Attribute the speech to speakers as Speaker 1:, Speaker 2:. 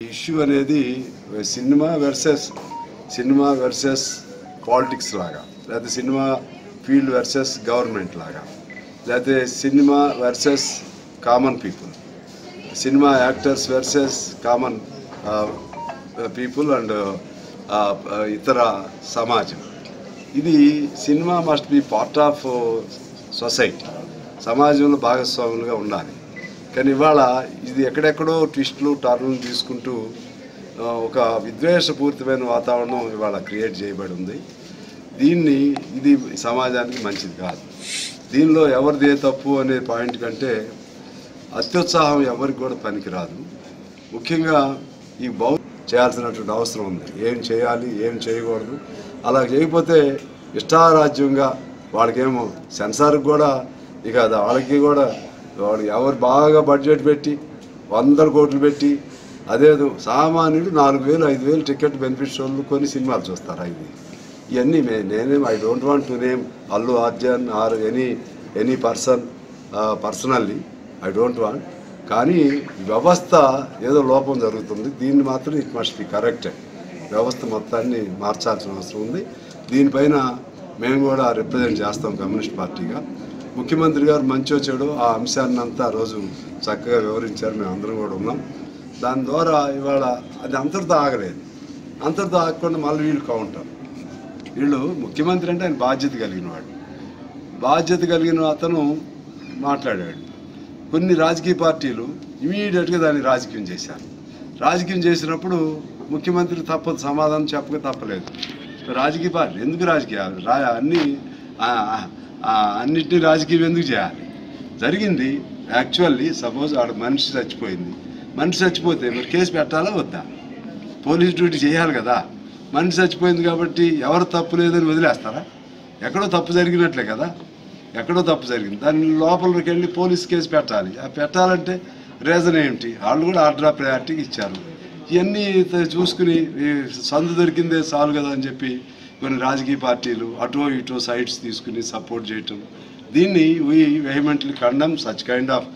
Speaker 1: Issue అనేది cinema versus politics లాగా, లేకపోతే సినిమా ఫీల్డ్ వర్సెస్ గవర్నమెంట్ లాగా, లేకపోతే cinema versus common people, cinema actors versus common people and ఇతర సమాజం. ఇది cinema must be part of society, సమాజంలో భాగస్వాములుగా ఉండాలి. కానీ ఇవాళ ఇది ఎక్కడెక్కడో ట్విస్టులు టర్న్లు తీసుకుంటూ ఒక విద్వేషపూరితమైన వాతావరణం ఇవాళ క్రియేట్ చేయబడి ఉంది. ఇది సమాజానికి మంచిది కాదు. దీనిలో ఎవరిదే తప్పు అనే పాయింట్ కంటే అత్యుత్సాహం ఎవరికి కూడా పనికిరాదు. ముఖ్యంగా ఈ చేయాల్సినటువంటి అవసరం ఉంది. ఏం చేయాలి, ఏం చేయకూడదు. అలా చేయకపోతే ఇష్టారాజ్యంగా వాళ్ళకేమో సెన్సార్కి కూడా ఇక వాళ్ళకి కూడా వాడు ఎవరు బాగా బడ్జెట్ పెట్టి 100 కోట్లు పెట్టి అదేదో సామాన్యుడు 4,000 5,000 టికెట్ బెనిఫిట్ షోలు కొని సినిమాలు చూస్తారు. ఇవన్నీ I don't want to name Allu Arjun or any personally I don't want. కానీ వ్యవస్థ ఏదో లోపం జరుగుతుంది. దీన్ని మాత్రం ఇట్ మస్ట్ బి కరెక్టెడ్. వ్యవస్థ మొత్తాన్ని మార్చాల్సిన అవసరం ఉంది. దీనిపైన మేము కూడా రిప్రజెంట్ చేస్తాం కమ్యూనిస్ట్ పార్టీగా. ముఖ్యమంత్రి గారు మంచో చెడు ఆ అంశాన్ని అంతా రోజు చక్కగా వివరించారు. మేము అందరం కూడా ఉన్నాం. దాని ద్వారా ఇవాళ అది అంతటితో ఆగలేదు. అంతటితో ఆగకుండా మళ్ళీ వీళ్ళు కౌంటర్. వీళ్ళు ముఖ్యమంత్రి అంటే ఆయన బాధ్యత కలిగిన వాడు. బాధ్యత కలిగిన అతను మాట్లాడాడు. కొన్ని రాజకీయ పార్టీలు ఇమీడియట్గా దాన్ని రాజకీయం చేశారు. రాజకీయం చేసినప్పుడు ముఖ్యమంత్రి తప్పదు, సమాధానం చెప్పక తప్పలేదు. రాజకీయ పార్టీ ఎందుకు రాజకీయాలు అన్నింటినీ రాజకీయం ఎందుకు చేయాలి? జరిగింది యాక్చువల్లీ సపోజ్ ఆడ మనిషి చచ్చిపోయింది. మనిషి చచ్చిపోతే మరి కేసు పెట్టాలా వద్దా? పోలీస్ డ్యూటీ చేయాలి కదా. మనిషి చచ్చిపోయింది కాబట్టి ఎవరు తప్పు లేదని వదిలేస్తారా? ఎక్కడో తప్పు జరిగినట్లే కదా. ఎక్కడో తప్పు జరిగింది, దాని లోపలికి వెళ్ళి పోలీస్ కేసు పెట్టాలి. పెట్టాలంటే రీజన్ ఏమిటి? వాళ్ళు కూడా ఆర్డర్ ఆఫ్ ప్రయారిటీకి ఇచ్చారు. ఇవన్నీ చూసుకుని సందు దొరికిందే చాలు కదా అని చెప్పి కొన్ని రాజకీయ పార్టీలు అటో ఇటో సైడ్స్ తీసుకుని సపోర్ట్ చేయటం, దీన్ని we వెహిమెంట్లీ condemn such kind of